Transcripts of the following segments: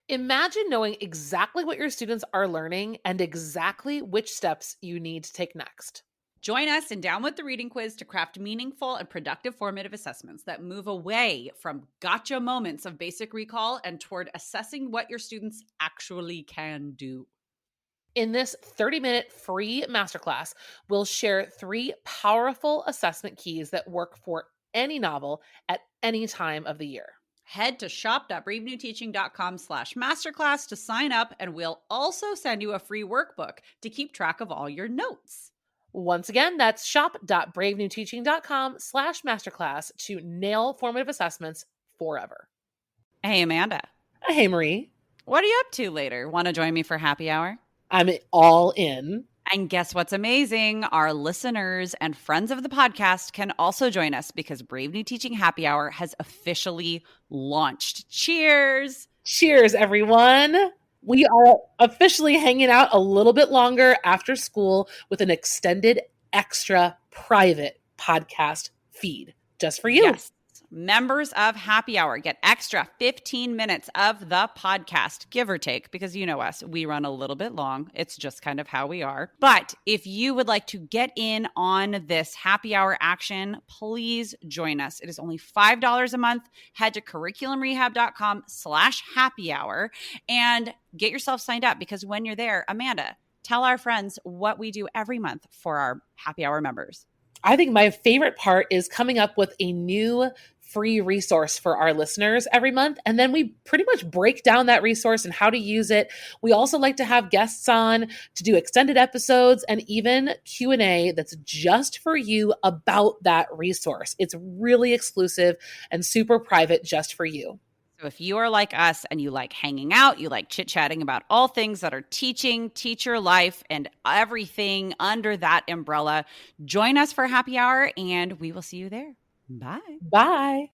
Imagine knowing exactly what your students are learning and exactly which steps you need to take next. Join us in Down with the Reading Quiz to craft meaningful and productive formative assessments that move away from gotcha moments of basic recall and toward assessing what your students actually can do. In this 30-minute free masterclass, we'll share 3 powerful assessment keys that work for any novel at any time of the year. Head to shop.bravenewteaching.com/masterclass to sign up, and we'll also send you a free workbook to keep track of all your notes. Once again, that's shop.bravenewteaching.com/masterclass to nail formative assessments forever. Hey, Amanda. Hey, Marie. What are you up to later? Want to join me for happy hour? I'm all in. And guess what's amazing? Our listeners and friends of the podcast can also join us because Brave New Teaching Happy Hour has officially launched. Cheers! Cheers, everyone. We are officially hanging out a little bit longer after school with an extended, extra private podcast feed just for you. Yes. Members of Happy Hour get extra 15 minutes of the podcast, give or take, because you know us, we run a little bit long. It's just kind of how we are. But if you would like to get in on this Happy Hour action, please join us. It is only $5 a month. Head to curriculumrehab.com/happy hour and get yourself signed up, because when you're there, Amanda, tell our friends what we do every month for our Happy Hour members. I think my favorite part is coming up with a new free resource for our listeners every month. And then we pretty much break down that resource and how to use it. We also like to have guests on to do extended episodes and even Q&A that's just for you about that resource. It's really exclusive and super private just for you. So if you are like us and you like hanging out, you like chit-chatting about all things that are teaching, teacher life, and everything under that umbrella, join us for happy hour and we will see you there. Bye. Bye.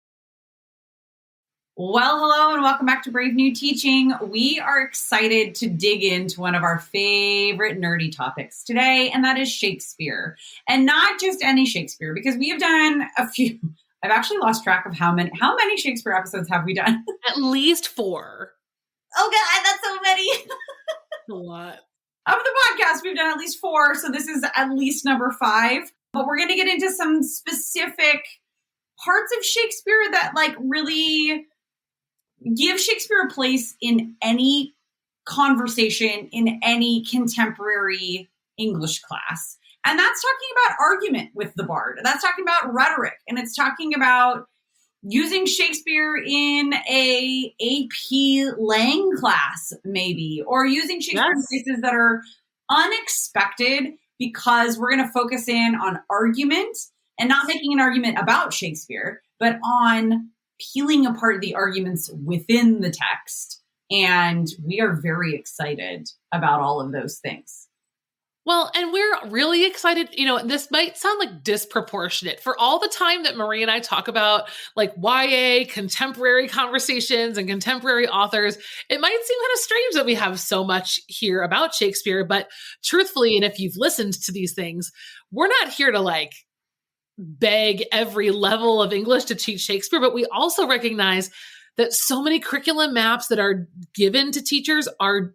Well, hello and welcome back to Brave New Teaching. We are excited to dig into one of our favorite nerdy topics today, and that is Shakespeare. And not just any Shakespeare, because we have done a few. I've actually lost track of how many Shakespeare episodes have we done? At least 4. Oh God, that's so many. A lot. Of the podcast, we've done at least 4, so this is at least number 5. But we're going to get into some specific parts of Shakespeare that really give Shakespeare a place in any conversation, in any contemporary English class. And that's talking about argument with the BARD. That's talking about rhetoric. And it's talking about using Shakespeare in a AP Lang class, maybe, or using Shakespeare in places that are unexpected, because we're going to focus in on argument and not making an argument about Shakespeare, but on peeling apart the arguments within the text. And we are very excited about all of those things. Well, and we're really excited. This might sound like disproportionate for all the time that Marie and I talk about YA, contemporary conversations and contemporary authors. It might seem kind of strange that we have so much here about Shakespeare, but truthfully, and if you've listened to these things, we're not here to beg every level of English to teach Shakespeare, but we also recognize that so many curriculum maps that are given to teachers are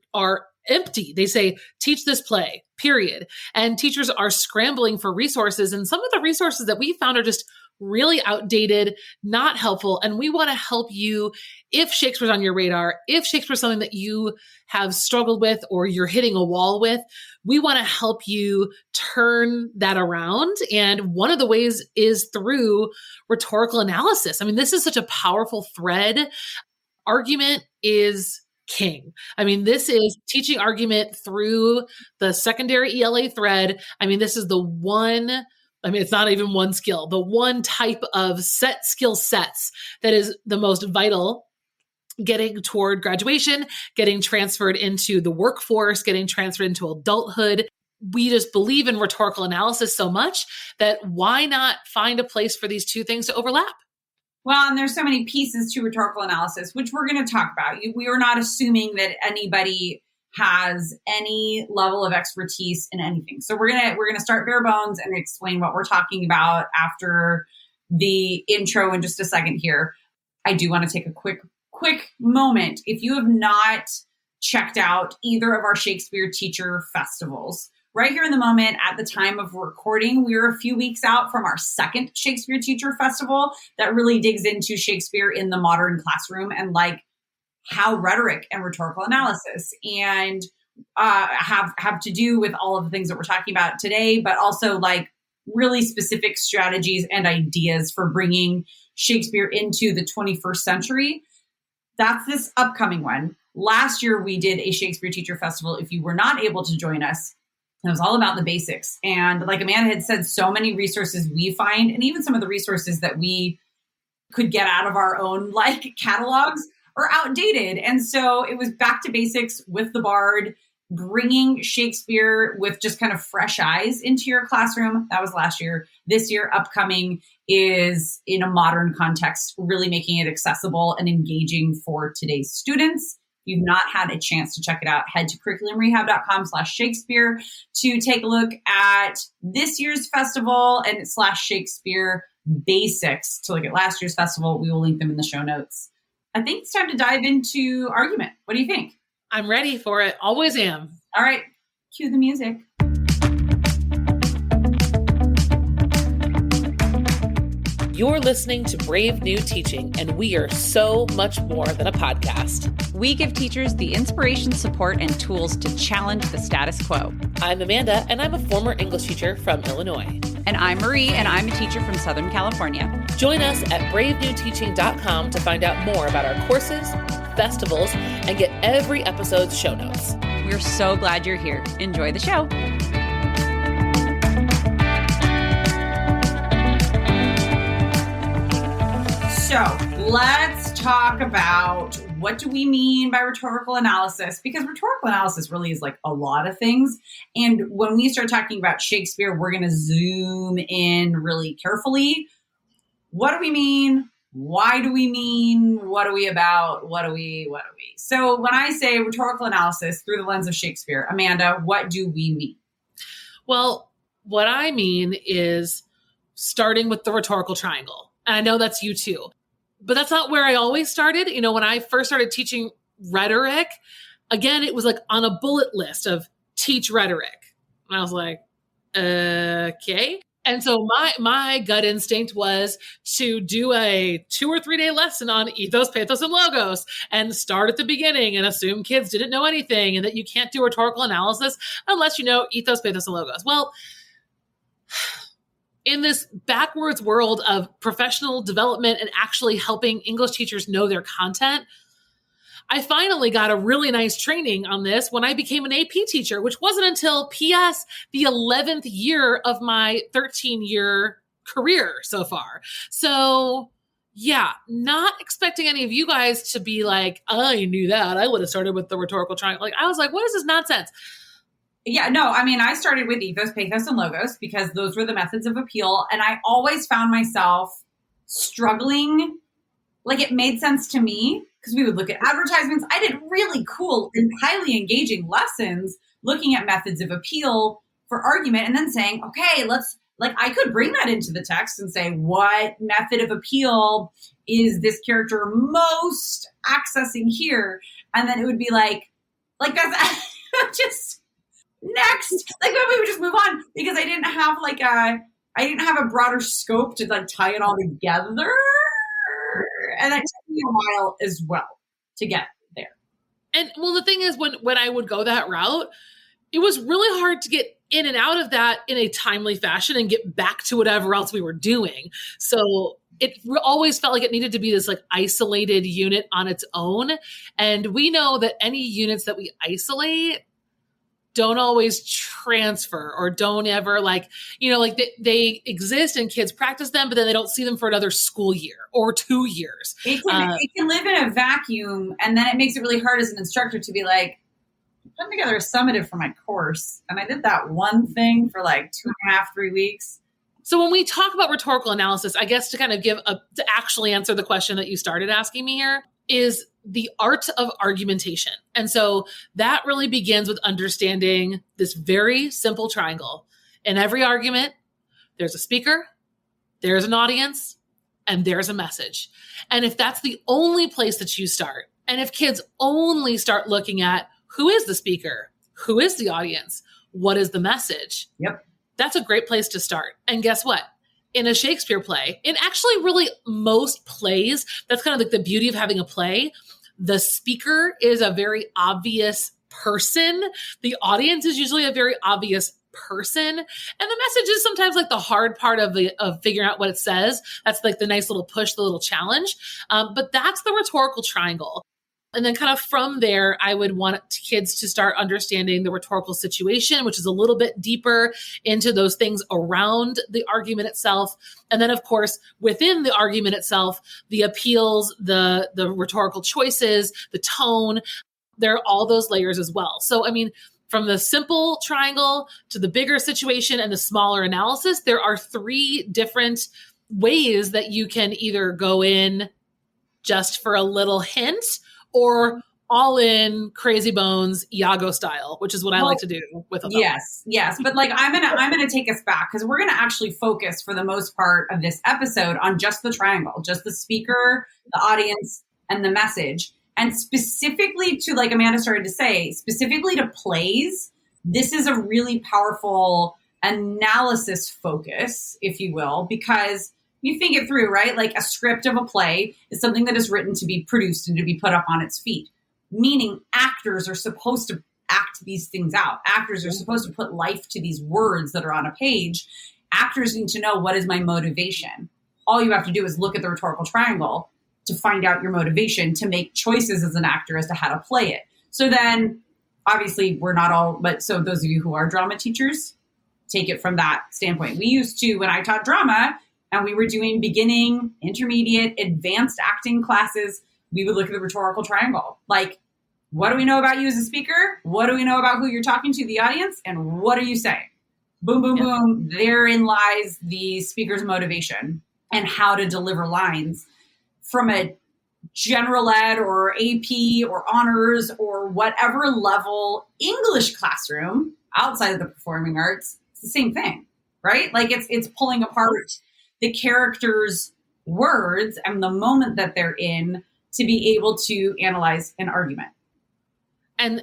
empty. They say, teach this play, period. And teachers are scrambling for resources. And some of the resources that we found are just really outdated, not helpful. And we want to help you if Shakespeare's on your radar, if Shakespeare's something that you have struggled with or you're hitting a wall with, we want to help you turn that around. And one of the ways is through rhetorical analysis. I mean, this is such a powerful thread. Argument is king. I mean, this is teaching argument through the secondary ELA thread. I mean, this is the one, it's not even one skill, the one type of skill sets that is the most vital, getting toward graduation, getting transferred into the workforce, getting transferred into adulthood. We just believe in rhetorical analysis so much that why not find a place for these two things to overlap? Well, and there's so many pieces to rhetorical analysis, which we're going to talk about. We are not assuming that anybody has any level of expertise in anything. So we're gonna start bare bones and explain what we're talking about after the intro in just a second here. I do want to take a quick quick moment, if you have not checked out either of our Shakespeare teacher festivals, right here in the moment at the time of recording, we're a few weeks out from our second Shakespeare Teacher Festival that really digs into Shakespeare in the modern classroom and like how rhetoric and rhetorical analysis and have to do with all of the things that we're talking about today, but also like really specific strategies and ideas for bringing Shakespeare into the 21st century. That's this upcoming one. Last year, we did a Shakespeare Teacher Festival. If you were not able to join us, it was all about the basics. And like Amanda had said, so many resources we find, and even some of the resources that we could get out of our own like catalogs are outdated. And so it was back to basics with the BARD, bringing Shakespeare with just kind of fresh eyes into your classroom. That was last year. This year, upcoming, is in a modern context, really making it accessible and engaging for today's students. If you've not had a chance to check it out, head to curriculumrehab.com/Shakespeare to take a look at this year's festival and /Shakespeare basics to look at last year's festival. We will link them in the show notes. I think it's time to dive into argument. What do you think? I'm ready for it. Always am. All right. Cue the music. You're listening to Brave New Teaching, and we are so much more than a podcast. We give teachers the inspiration, support, and tools to challenge the status quo. I'm Amanda, and I'm a former English teacher from Illinois. And I'm Marie, and I'm a teacher from Southern California. Join us at bravenewteaching.com to find out more about our courses, festivals, and get every episode's show notes. We're so glad you're here. Enjoy the show. So let's talk about what do we mean by rhetorical analysis? Because rhetorical analysis really is like a lot of things. And when we start talking about Shakespeare, we're going to zoom in really carefully. What do we mean? Why do we mean? What are we about? What are we? So when I say rhetorical analysis through the lens of Shakespeare, Amanda, what do we mean? Well, what I mean is starting with the rhetorical triangle. And I know that's you too. But that's not where I always started. You know, when I first started teaching rhetoric, again, it was like on a bullet list of teach rhetoric. And I was like, okay. And so my gut instinct was to do a 2 or 3 day lesson on ethos, pathos, and logos and start at the beginning and assume kids didn't know anything and that you can't do rhetorical analysis unless you know ethos, pathos, and logos. Well, in this backwards world of professional development and actually helping English teachers know their content, I finally got a really nice training on this when I became an AP teacher, which wasn't until PS the 11th year of my 13-year career so far. So yeah, not expecting any of you guys to be like, I knew that. I would have started with the rhetorical triangle. Like, I was like, what is this nonsense? Yeah, no, I mean, I started with ethos, pathos, and logos because those were the methods of appeal. And I always found myself struggling. Like, it made sense to me because we would look at advertisements. I did really cool and highly engaging lessons looking at methods of appeal for argument and then saying, okay, I could bring that into the text and say, what method of appeal is this character most accessing here? And then it would be like that's just... next, like we would just move on because I didn't have a broader scope to like tie it all together, and that took me a while as well to get there. And well, the thing is, when I would go that route, it was really hard to get in and out of that in a timely fashion and get back to whatever else we were doing. So it always felt like it needed to be this like isolated unit on its own, and we know that any units that we isolate don't always transfer or don't ever they exist and kids practice them, but then they don't see them for another school year or 2 years. It can live in a vacuum, and then it makes it really hard as an instructor to be like, put together a summative for my course. And I did that one thing for like 2.5, 3 weeks. So when we talk about rhetorical analysis, I guess to kind of to actually answer the question that you started asking me here is the art of argumentation. And so that really begins with understanding this very simple triangle. In every argument, there's a speaker, there's an audience, and there's a message. And if that's the only place that you start, and if kids only start looking at who is the speaker, who is the audience, what is the message? Yep. That's a great place to start. And guess what? In a Shakespeare play, in actually really most plays, that's kind of like the beauty of having a play. The speaker is a very obvious person. The audience is usually a very obvious person. And the message is sometimes like the hard part of figuring out what it says. That's like the nice little push, the little challenge. But that's the rhetorical triangle. And then kind of from there, I would want kids to start understanding the rhetorical situation, which is a little bit deeper into those things around the argument itself. And then, of course, within the argument itself, the appeals, the rhetorical choices, the tone, there are all those layers as well. So, I mean, from the simple triangle to the bigger situation and the smaller analysis, there are 3 different ways that you can either go in just for a little hint or all in crazy bones Iago style, which is what I like to do with them. Yes. But like, I'm gonna take us back because we're gonna actually focus for the most part of this episode on just the triangle, just the speaker, the audience, and the message. And specifically to, like Amanda started to say, specifically to plays, this is a really powerful analysis focus, if you will, because you think it through, right? Like a script of a play is something that is written to be produced and to be put up on its feet, meaning actors are supposed to act these things out. Actors are supposed to put life to these words that are on a page. Actors need to know, what is my motivation? All you have to do is look at the rhetorical triangle to find out your motivation, to make choices as an actor as to how to play it. So then, obviously, we're not all, but so those of you who are drama teachers, take it from that standpoint. We used to, when I taught drama, and we were doing beginning, intermediate, advanced acting classes, we would look at the rhetorical triangle. Like, what do we know about you as a speaker? What do we know about who you're talking to, the audience? And what are you saying? Boom, boom, boom. Therein lies the speaker's motivation and how to deliver lines from a general ed or AP or honors or whatever level English classroom outside of the performing arts. It's the same thing, right? Like it's pulling apart the character's words and the moment that they're in to be able to analyze an argument.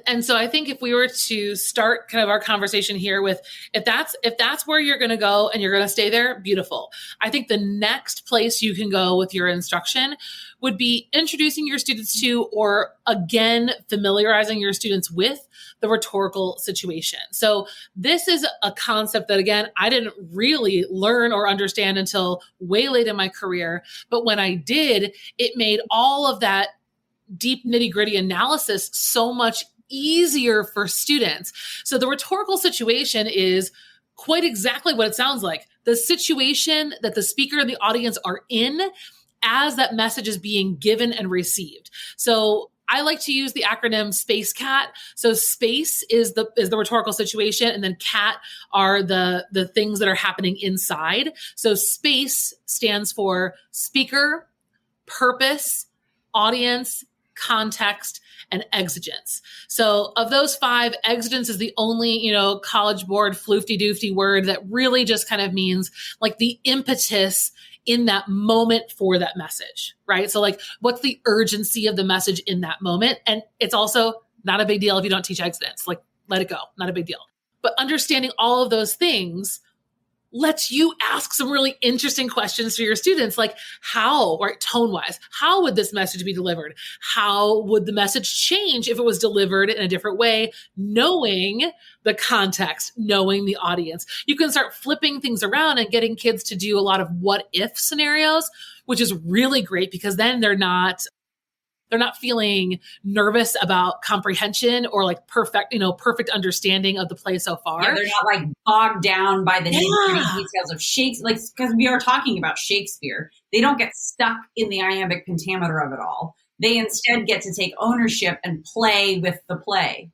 And so I think if we were to start kind of our conversation here with, if that's where you're going to go and you're going to stay there, beautiful. I think the next place you can go with your instruction would be introducing your students to, or again, familiarizing your students with the rhetorical situation. So this is a concept that, again, I didn't really learn or understand until way late in my career. But when I did, it made all of that deep nitty-gritty analysis so much easier for students. So the rhetorical situation is quite exactly what it sounds like. The situation that the speaker and the audience are in as that message is being given and received. So I like to use the acronym SPACE CAT. So SPACE is the rhetorical situation, and then CAT are the things that are happening inside. So SPACE stands for speaker, purpose, audience, context, and exigence. So of those 5, exigence is the only, College Board floofty-doofty word that really just kind of means like the impetus in that moment for that message, right? So like, what's the urgency of the message in that moment? And it's also not a big deal if you don't teach exigence, like let it go, not a big deal. But understanding all of those things lets you ask some really interesting questions for your students, like how, right, tone-wise, how would this message be delivered? How would the message change if it was delivered in a different way? Knowing the context, knowing the audience. You can start flipping things around and getting kids to do a lot of what-if scenarios, which is really great because then they're not feeling nervous about comprehension or like perfect understanding of the play so far. Yeah, they're not like bogged down by the nitty-gritty details of Shakespeare. Like, because we are talking about Shakespeare, they don't get stuck in the iambic pentameter of it all. They instead get to take ownership and play with the play.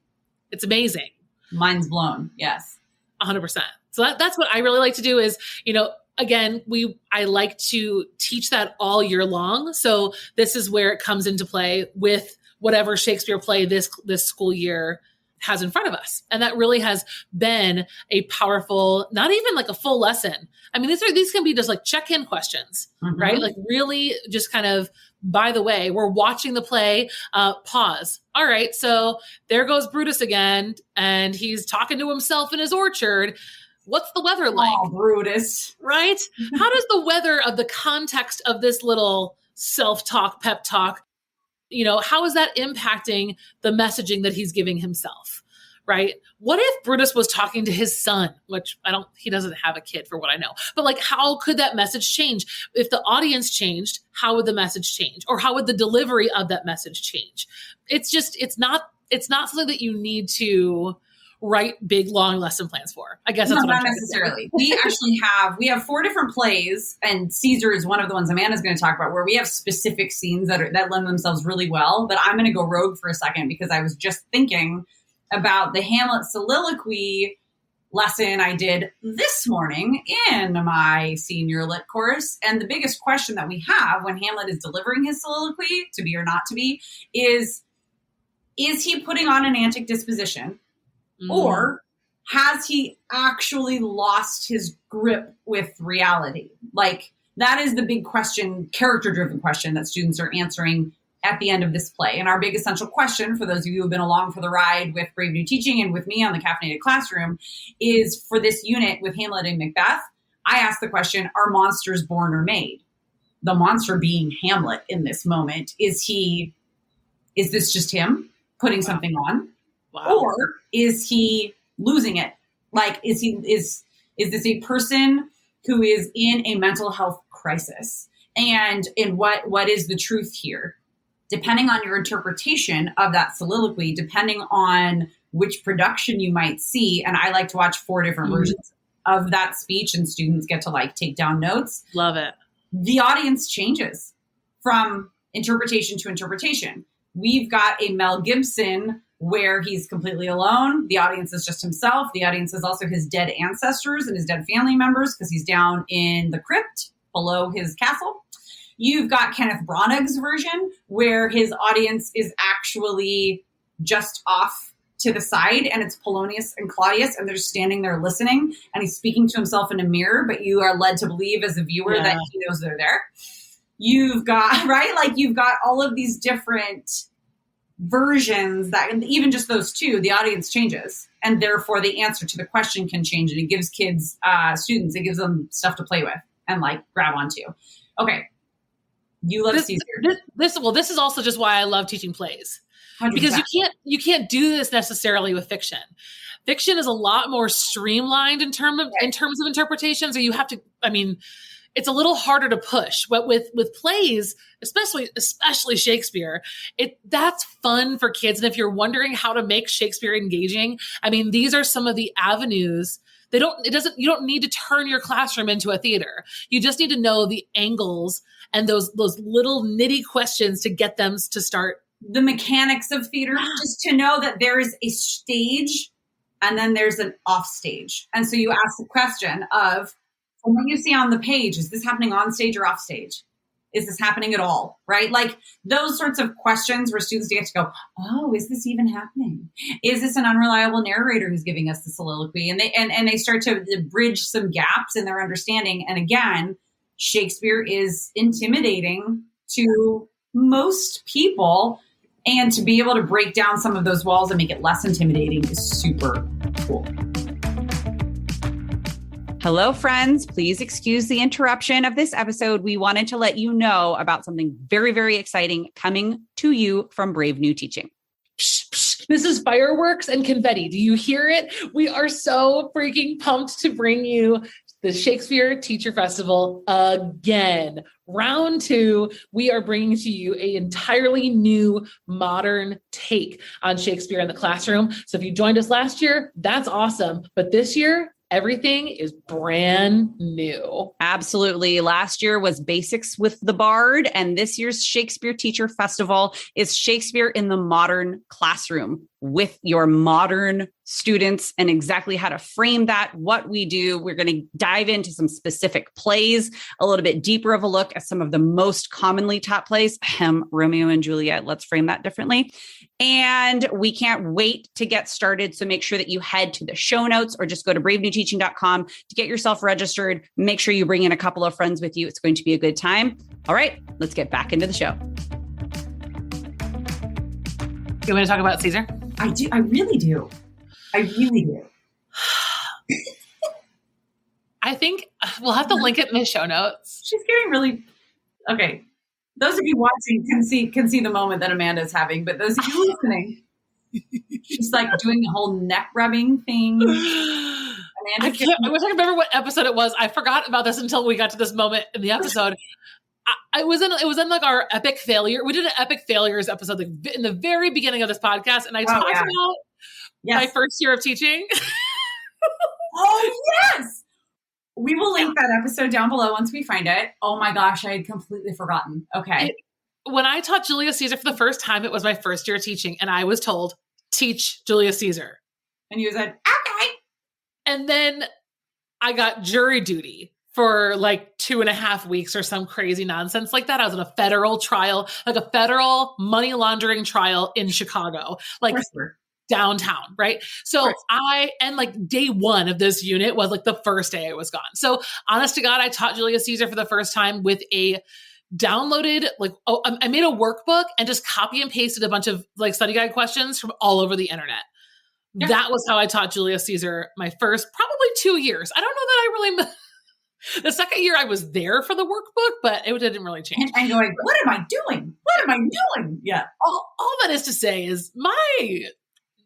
It's amazing. Mind's blown. Yes. 100%. So that's what I really like to do is, again, I like to teach that all year long. So this is where it comes into play with whatever Shakespeare play this school year has in front of us. And that really has been a powerful, not even like a full lesson. I mean, these can be just like check-in questions, right? Like really just kind of, by the way, we're watching the play, pause. All right. So there goes Brutus again. And he's talking to himself in his orchard. What's the weather like? Oh, Brutus. Right? How does the weather of the context of this little self-talk, pep talk, how is that impacting the messaging that he's giving himself? Right? What if Brutus was talking to his son, which he doesn't have a kid for what I know, but like, how could that message change? If the audience changed, how would the message change? Or how would the delivery of that message change? It's not something that you need to write big, long lesson plans for. I guess that's what I'm not necessarily. We have 4 different plays, and Caesar is one of the ones Amanda's going to talk about, where we have specific scenes that lend themselves really well. But I'm going to go rogue for a second because I was just thinking about the Hamlet soliloquy lesson I did this morning in my senior lit course. And the biggest question that we have when Hamlet is delivering his soliloquy, to be or not to be, is he putting on an antic disposition? Or has he actually lost his grip with reality? Like, that is the big question, character-driven question that students are answering at the end of this play. And our big essential question, for those of you who have been along for the ride with Brave New Teaching and with me on the Caffeinated Classroom, is for this unit with Hamlet and Macbeth, I ask the question, are monsters born or made? The monster being Hamlet in this moment. Is this just him putting something on? Wow. Or is he losing it? Like, is this a person who is in a mental health crisis? And what is the truth here? Depending on your interpretation of that soliloquy, depending on which production you might see, and I like to watch 4 different versions of that speech, and students get to like take down notes. Love it. The audience changes from interpretation to interpretation. We've got a Mel Gibson where he's completely alone. The audience is just himself. The audience is also his dead ancestors and his dead family members because he's down in the crypt below his castle. You've got Kenneth Branagh's version where his audience is actually just off to the side, and it's Polonius and Claudius, and they're just standing there listening, and he's speaking to himself in a mirror, but you are led to believe as a viewer that he knows they're there. You've got, right? Like, you've got all of these different versions that, even just those 2, the audience changes, and therefore the answer to the question can change, and it gives kids, students, it gives them stuff to play with and like grab onto. Okay. You love Caesar. This is also just why I love teaching plays. 100%. Because you can't do this necessarily with fiction. Fiction is a lot more streamlined in terms of interpretation. So you have to, it's a little harder to push. But with plays, especially Shakespeare, that's fun for kids. And if you're wondering how to make Shakespeare engaging, these are some of the avenues. You don't need to turn your classroom into a theater. You just need to know the angles and those little nitty questions to get them to start. The mechanics of theater, just to know that there is a stage and then there's an off stage. And so you ask the question of, from what you see on the page, is this happening on stage or off stage? Is this happening at all? Right? Like those sorts of questions where students get to go, oh, is this even happening? Is this an unreliable narrator who's giving us the soliloquy? And they start to bridge some gaps in their understanding. And again, Shakespeare is intimidating to most people, and to be able to break down some of those walls and make it less intimidating is super cool. Hello, friends. Please excuse the interruption of this episode. We wanted to let you know about something very, very exciting coming to you from Brave New Teaching. This is fireworks and confetti. Do you hear it? We are so freaking pumped to bring you the Shakespeare Teacher Festival again. Round 2, we are bringing to you an entirely new modern take on Shakespeare in the classroom. So if you joined us last year, that's awesome. But this year, everything is brand new. Absolutely. Last year was Basics with the BARD, and this year's Shakespeare Teacher Festival is Shakespeare in the Modern Classroom with your modern students and exactly how to frame that, what we do. We're going to dive into some specific plays, a little bit deeper of a look at some of the most commonly taught plays, Romeo and Juliet. Let's frame that differently. And we can't wait to get started. So make sure that you head to the show notes or just go to bravenewteaching.com to get yourself registered. Make sure you bring in a couple of friends with you. It's going to be a good time. All right, let's get back into the show. You want to talk about Caesar? I do. I really do. I really do. I think we'll have to link it in the show notes. She's getting really okay. Those of you watching can see the moment that Amanda's having, but those of you listening, she's like doing the whole neck rubbing thing. I wish I could remember what episode it was. I forgot about this until we got to this moment in the episode. It was in like our epic failure. We did an epic failures episode like in the very beginning of this podcast, and I talked about my first year of teaching. Oh yes. We will link that episode down below once we find it. Oh my gosh, I had completely forgotten. Okay. When I taught Julius Caesar for the first time, it was my first year teaching, and I was told, teach Julius Caesar. And you said, okay. And then I got jury duty for like 2.5 weeks or some crazy nonsense like that. I was in a federal trial, like a federal money laundering trial in Chicago. Like downtown, right? So like day one of this unit was like the first day I was gone. So honest to God, I taught Julius Caesar for the first time with a downloaded, I made a workbook and just copy and pasted a bunch of like study guide questions from all over the internet. Yeah. That was how I taught Julius Caesar my first, probably 2 years. I don't know that I really, the second year I was there for the workbook, but it didn't really change. And going, what am I doing? What am I doing? Yeah. All that is to say is my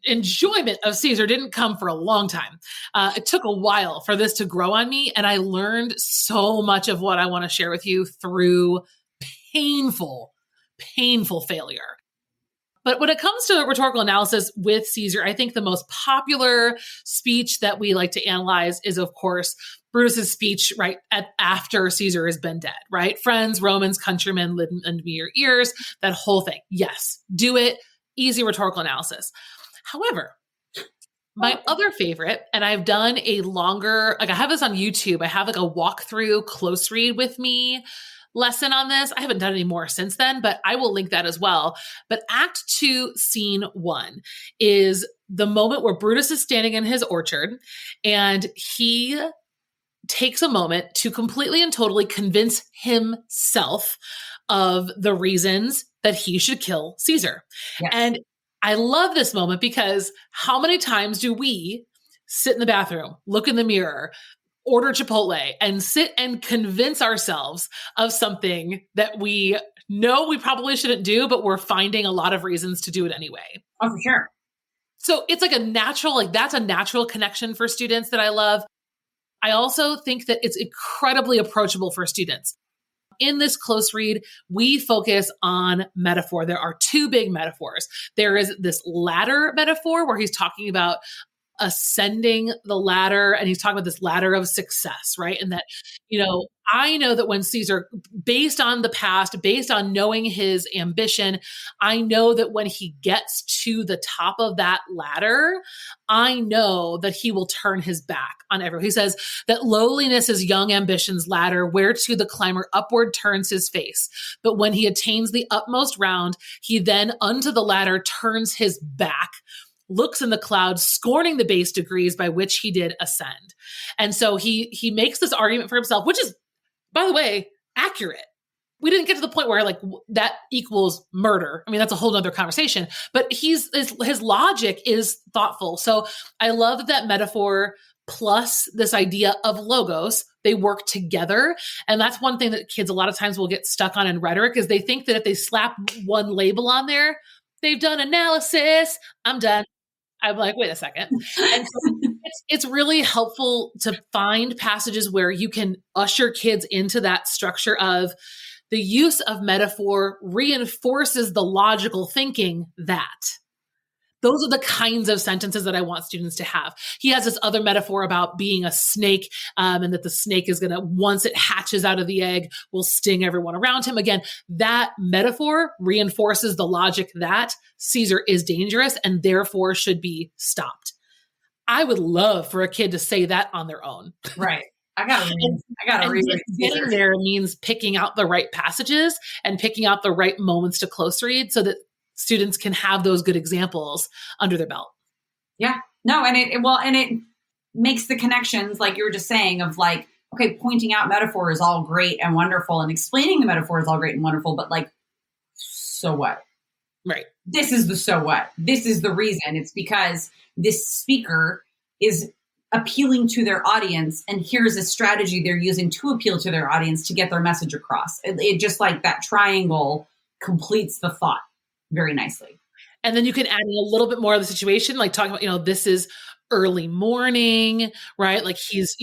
enjoyment of Caesar didn't come for a long time. It took a while for this to grow on me, and I learned so much of what I want to share with you through painful failure. But when it comes to rhetorical analysis with Caesar, I think the most popular speech that we like to analyze is, of course, Brutus's speech right after Caesar has been dead, right? Friends, Romans, countrymen, lend me your ears, that whole thing. Yes, do it. Easy rhetorical analysis. However, my other favorite, and I've done a longer, like I have this on YouTube. I have like a walkthrough close read with me lesson on this. I haven't done any more since then, but I will link that as well. But Act 2, Scene 1 is the moment where Brutus is standing in his orchard and he takes a moment to completely and totally convince himself of the reasons that he should kill Caesar. Yes. And I love this moment because how many times do we sit in the bathroom, look in the mirror, order Chipotle, and sit and convince ourselves of something that we know we probably shouldn't do, but we're finding a lot of reasons to do it anyway? Oh, for sure. So it's like a natural, like that's a natural connection for students that I love. I also think that it's incredibly approachable for students. In this close read, we focus on metaphor. There are two big metaphors. There is this ladder metaphor where he's talking about ascending the ladder, and he's talking about this ladder of success, right? And that, I know that when Caesar, based on the past, based on knowing his ambition, I know that when he gets to the top of that ladder, I know that he will turn his back on everyone. He says that lowliness is young ambition's ladder, whereto the climber upward turns his face. But when he attains the utmost round, he then unto the ladder turns his back, looks in the clouds, scorning the base degrees by which he did ascend. And so he makes this argument for himself, which is, by the way, accurate. We didn't get to the point where like that equals murder. I mean, that's a whole other conversation, but his logic is thoughtful. So I love that metaphor plus this idea of logos, they work together. And that's one thing that kids a lot of times will get stuck on in rhetoric is they think that if they slap one label on there, they've done analysis, I'm done. I'm like, wait a second. And so it's really helpful to find passages where you can usher kids into that structure of the use of metaphor reinforces the logical thinking that. Those are the kinds of sentences that I want students to have. He has this other metaphor about being a snake, and that the snake is going to, once it hatches out of the egg, will sting everyone around him. Again, that metaphor reinforces the logic that Caesar is dangerous and therefore should be stopped. I would love for a kid to say that on their own. Right. I gotta read. Getting there means picking out the right passages and picking out the right moments to close read so that students can have those good examples under their belt. Yeah. No, and it makes the connections, like you were just saying, of like, okay, pointing out metaphor is all great and wonderful, and explaining the metaphor is all great and wonderful, but like, so what? Right. This is the so what. This is the reason. It's because this speaker is appealing to their audience, and here's a strategy they're using to appeal to their audience to get their message across. It just like that triangle completes the thought very nicely. And then you can add in a little bit more of the situation, like talking about, this is early morning, right? Like he's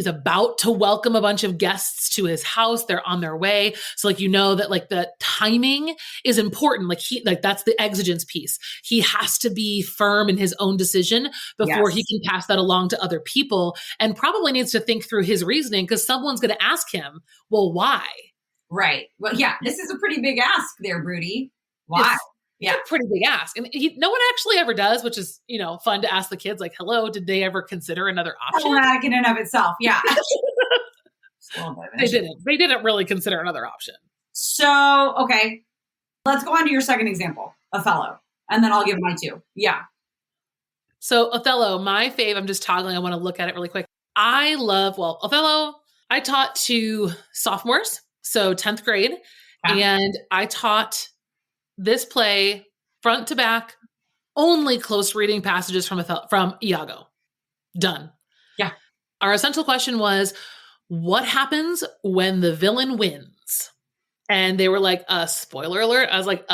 about to welcome a bunch of guests to his house. They're on their way. So like, that like the timing is important. Like that's the exigence piece. He has to be firm in his own decision before he can pass that along to other people, and probably needs to think through his reasoning, because someone's going to ask him, well, why? Right. Well, yeah, this is a pretty big ask there, Broody. Why? It's a pretty big ask. And no one actually ever does, which is, fun to ask the kids, like, hello, did they ever consider another option? Problematic in and of itself. Yeah. They didn't really consider another option. So, okay, let's go on to your second example, Othello, and then I'll give my two. Yeah. So Othello, my fave, I'm just toggling. I want to look at it really quick. I love, Othello, I taught to sophomores, so 10th grade, and I taught this play front to back, only close reading passages from Iago. Done. Yeah. Our essential question was, what happens when the villain wins? And they were like, spoiler alert. I was like,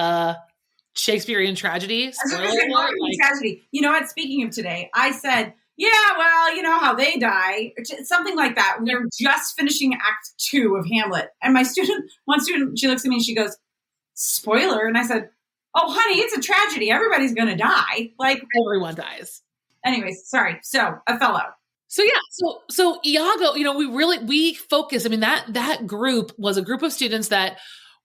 Shakespearean tragedy. Spoiler alert. Tragedy. You know what? Speaking of today, I said, yeah, well, you know how they die. Something like that. We were just finishing Act 2 of Hamlet. And one student, she looks at me and she goes, spoiler. And I said, oh, honey, it's a tragedy. Everybody's going to die. Like, everyone dies. Anyways, sorry. So Othello. So yeah, so Iago, we focus. I mean, that group was a group of students that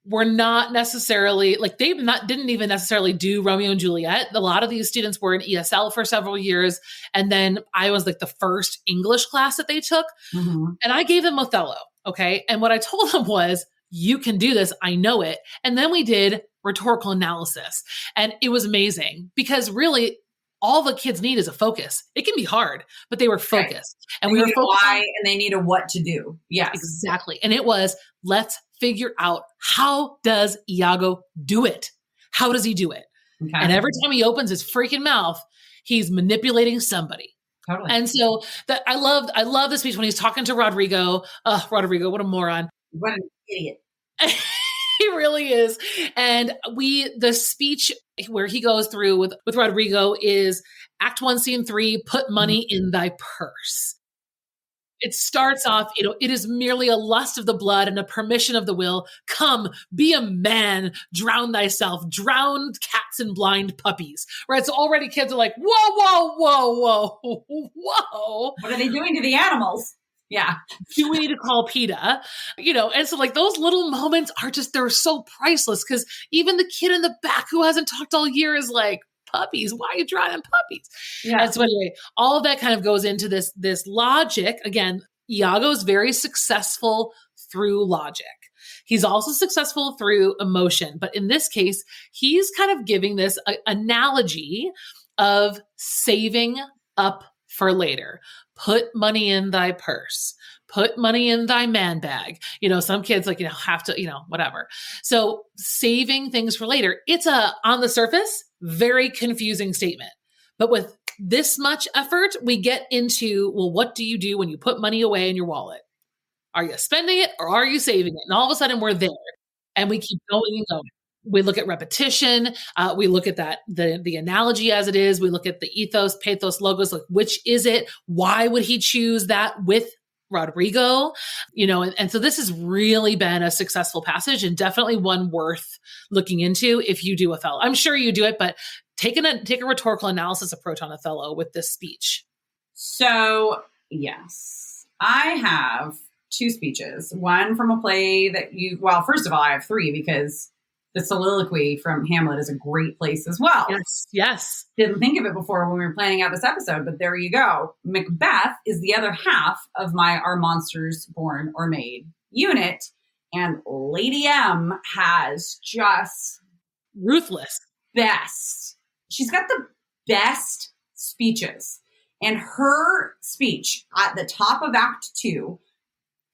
were not necessarily like, didn't even necessarily do Romeo and Juliet. A lot of these students were in ESL for several years. And then I was like the first English class that they took. Mm-hmm. And I gave them Othello. Okay. And what I told them was, you can do this. I know it. And then we did rhetorical analysis, and it was amazing, because really all the kids need is a focus. It can be hard, but they were focused, and we were focused why, and they need a what to do. Yes, exactly. And it was, let's figure out, how does Iago do it? How does he do it? Okay. And every time he opens his freaking mouth, he's manipulating somebody. Totally. And so that I love this speech when he's talking to Rodrigo. Rodrigo, what a moron. What an idiot. He really is. And the speech where he goes through with Rodrigo is Act 1, Scene 3, put money in thy purse. It starts off, it is merely a lust of the blood and a permission of the will. Come, be a man, drown thyself, drown cats and blind puppies. Right? So already kids are like, whoa, whoa, whoa, whoa, whoa. What are they doing to the animals? Yeah. Do we need to call PETA? And so like those little moments are they're so priceless, because even the kid in the back who hasn't talked all year is like, puppies, why are you drowning puppies? Yeah. And so anyway, all of that kind of goes into this logic. Again, Iago's very successful through logic. He's also successful through emotion. But in this case, he's kind of giving this analogy of saving up for later. Put money in thy purse. Put money in thy man bag. Some kids have to, whatever. So saving things for later, it's on the surface, very confusing statement. But with this much effort, we get into, well, what do you do when you put money away in your wallet? Are you spending it or are you saving it? And all of a sudden we're there, and we keep going and going. We look at repetition. We look at the analogy as it is. We look at the ethos, pathos, logos. Like, which is it? Why would he choose that with Rodrigo? And so this has really been a successful passage, and definitely one worth looking into if you do Othello. I'm sure you do it, but take a rhetorical analysis approach on Othello with this speech. So yes, I have two speeches. One from a play that first of all, I have three, because the soliloquy from Hamlet is a great place as well. Yes. Didn't think of it before when we were planning out this episode, but there you go. Macbeth is the other half of my Are Monsters Born or Made unit. And Lady M has just... ruthless. best. She's got the best speeches. And her speech at the top of Act 2,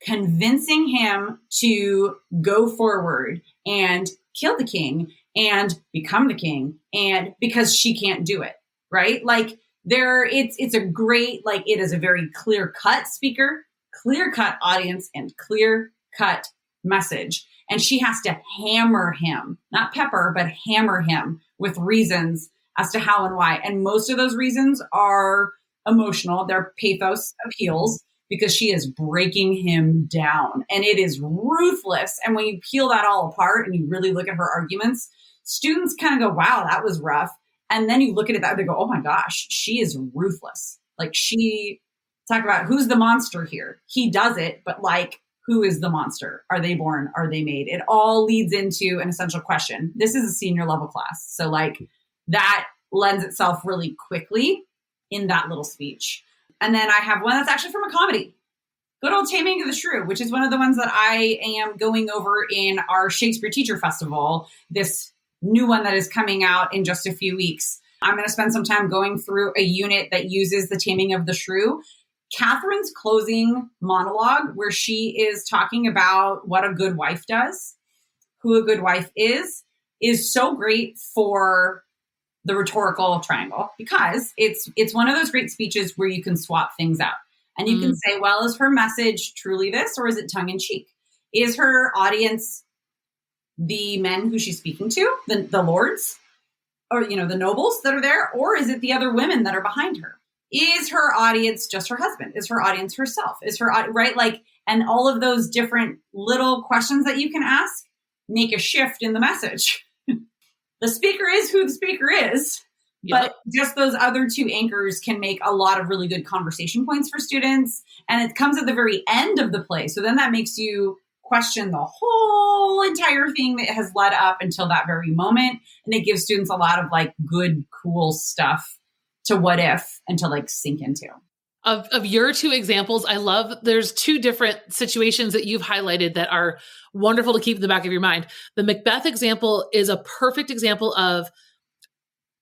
convincing him to go forward and kill the king and become the king, and because she can't do it, right? Like it's a great, like, it is a very clear-cut speaker, clear-cut audience, and clear-cut message. And she has to hammer him, not pepper, but hammer him with reasons as to how and why. And most of those reasons are emotional. They're pathos appeals, because she is breaking him down, and it is ruthless. And when you peel that all apart and you really look at her arguments, students kind of go, wow, that was rough. And then you look at it that they go, oh my gosh, she is ruthless. Like, she talk about who's the monster here. He does it, but like, who is the monster? Are they born? Are they made? It all leads into an essential question. This is a senior level class. So like, that lends itself really quickly in that little speech. And then I have one that's actually from a comedy. Good old Taming of the Shrew, which is one of the ones that I am going over in our Shakespeare Teacher Festival, this new one that is coming out in just a few weeks. I'm going to spend some time going through a unit that uses the Taming of the Shrew. Catherine's closing monologue, where she is talking about what a good wife does, who a good wife is so great for the rhetorical triangle, because it's one of those great speeches where you can swap things out. And you can say, well, is her message truly this, or is it tongue in cheek? Is her audience the men who she's speaking to, the lords, or, the nobles that are there? Or is it the other women that are behind her? Is her audience just her husband? Is her audience herself? Is her, right? Like, and all of those different little questions that you can ask make a shift in the message. The speaker is who the speaker is, but just those other two anchors can make a lot of really good conversation points for students. And it comes at the very end of the play. So then that makes you question the whole entire thing that has led up until that very moment. And it gives students a lot of like good, cool stuff to what if and to like sink into. Of your two examples, I love, there's two different situations that you've highlighted that are wonderful to keep in the back of your mind. The Macbeth example is a perfect example of,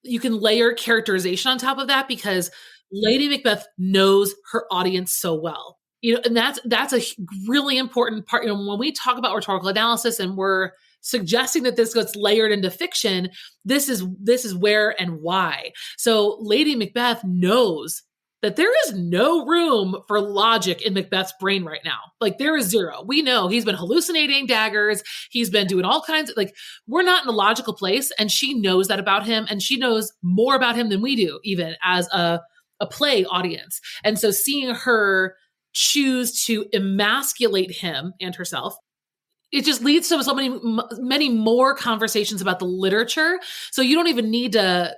you can layer characterization on top of that, because Lady Macbeth knows her audience so well. And that's a really important part. When we talk about rhetorical analysis and we're suggesting that this gets layered into fiction, this is where and why. So Lady Macbeth knows that there is no room for logic in Macbeth's brain right now. Like, there is zero. We know he's been hallucinating daggers. He's been doing all kinds of, like, we're not in a logical place. And she knows that about him. And she knows more about him than we do, even as a play audience. And so seeing her choose to emasculate him and herself, it just leads to so many more conversations about the literature. So you don't even need to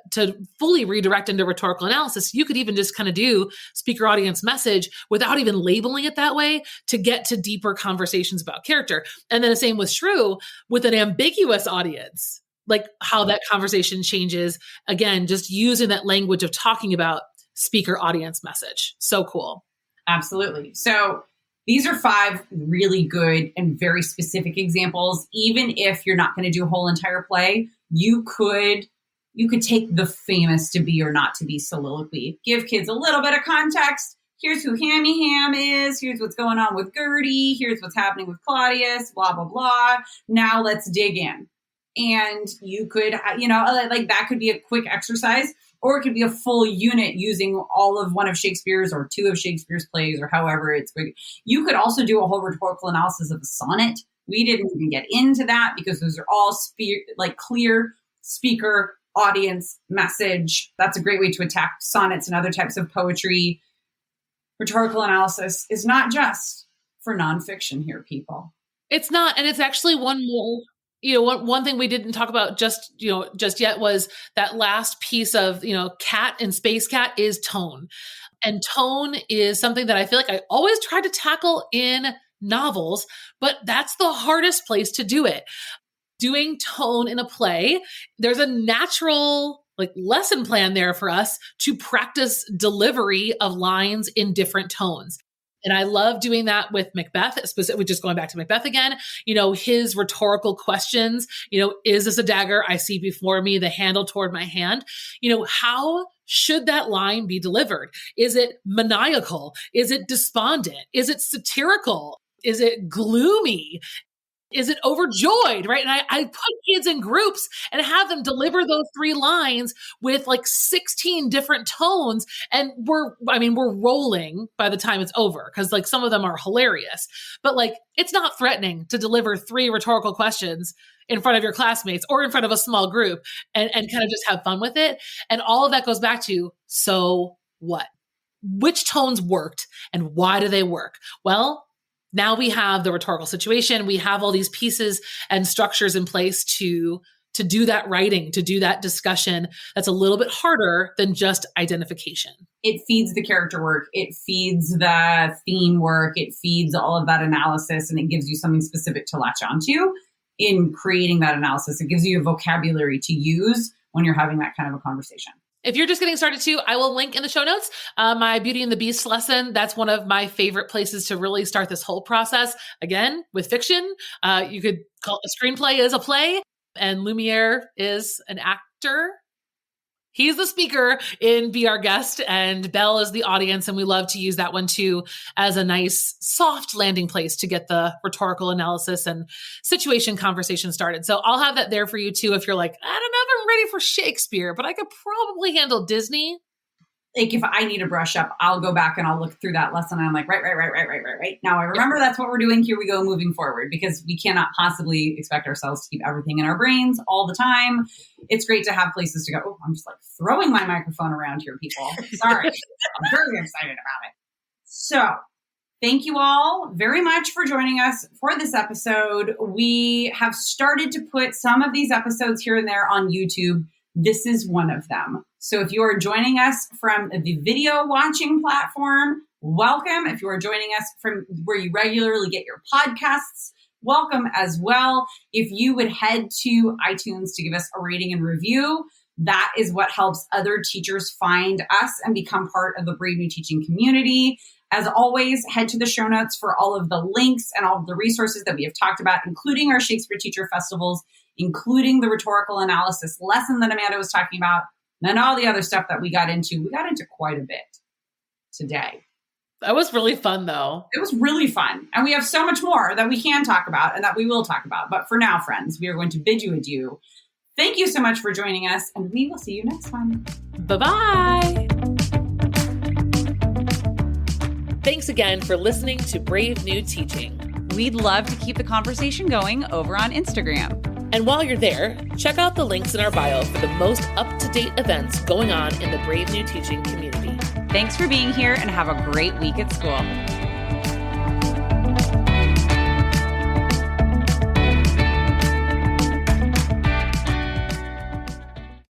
fully redirect into rhetorical analysis. You could even just kind of do speaker audience message without even labeling it that way to get to deeper conversations about character. And then the same with Shrew, with an ambiguous audience, like how that conversation changes. Again, just using that language of talking about speaker audience message. So cool. Absolutely. So these are 5 really good and very specific examples. Even if you're not going to do a whole entire play, you could take the famous to be or not to be soliloquy. Give kids a little bit of context. Here's who Hammy Ham is. Here's what's going on with Gertie. Here's what's happening with Claudius, blah, blah, blah. Now let's dig in. And you could, like that could be a quick exercise. Or it could be a full unit using all of one of Shakespeare's or 2 of Shakespeare's plays, or however it's big. You could also do a whole rhetorical analysis of a sonnet. We didn't even get into that because those are all clear speaker audience message. That's a great way to attack sonnets and other types of poetry. Rhetorical analysis is not just for nonfiction here, people. It's not. And it's actually one more. One thing we didn't talk about just yet was that last piece of, Cat and Space Cat is tone. And tone is something that I feel like I always try to tackle in novels, but that's the hardest place to do it. Doing tone in a play, there's a natural lesson plan there for us to practice delivery of lines in different tones. And I love doing that with Macbeth, specifically just going back to Macbeth again, his rhetorical questions, is this a dagger I see before me, the handle toward my hand? How should that line be delivered? Is it maniacal? Is it despondent? Is it satirical? Is it gloomy? Is it overjoyed, right? And I put kids in groups and have them deliver those 3 lines with like 16 different tones. And we're rolling by the time it's over because like some of them are hilarious, but like it's not threatening to deliver 3 rhetorical questions in front of your classmates or in front of a small group and kind of just have fun with it. And all of that goes back to, so what? Which tones worked and why do they work? Well, now we have the rhetorical situation. We have all these pieces and structures in place to do that writing, to do that discussion. That's a little bit harder than just identification. It feeds the character work. It feeds the theme work. It feeds all of that analysis, and it gives you something specific to latch onto in creating that analysis. It gives you a vocabulary to use when you're having that kind of a conversation. If you're just getting started too, I will link in the show notes my Beauty and the Beast lesson. That's one of my favorite places to really start this whole process. Again, with fiction, you could call a screenplay is a play, and Lumiere is an actor. He's the speaker in Be Our Guest, and Belle is the audience, and we love to use that one too as a nice, soft landing place to get the rhetorical analysis and situation conversation started. So I'll have that there for you too if you're like, I don't know if I'm ready for Shakespeare, but I could probably handle Disney. Like if I need to brush up, I'll go back and I'll look through that lesson and I'm like, right. Now I remember that's what we're doing. Here we go moving forward, because we cannot possibly expect ourselves to keep everything in our brains all the time. It's great to have places to go. Oh, I'm just like throwing my microphone around here, people. Sorry. I'm very excited about it. So thank you all very much for joining us for this episode. We have started to put some of these episodes here and there on YouTube. This is one of them. So if you are joining us from the video watching platform, welcome. If you are joining us from where you regularly get your podcasts, welcome as well. If you would head to iTunes to give us a rating and review, that is what helps other teachers find us and become part of the Brave New Teaching community. As always, head to the show notes for all of the links and all of the resources that we have talked about, including our Shakespeare Teacher Festivals, including the rhetorical analysis lesson that Amanda was talking about, and all the other stuff that we got into. We got into quite a bit today. That was really fun, though. It was really fun. And we have so much more that we can talk about and that we will talk about. But for now, friends, we are going to bid you adieu. Thank you so much for joining us, and we will see you next time. Bye-bye. Thanks again for listening to Brave New Teaching. We'd love to keep the conversation going over on Instagram. And while you're there, check out the links in our bio for the most up-to-date events going on in the Brave New Teaching community. Thanks for being here, and have a great week at school.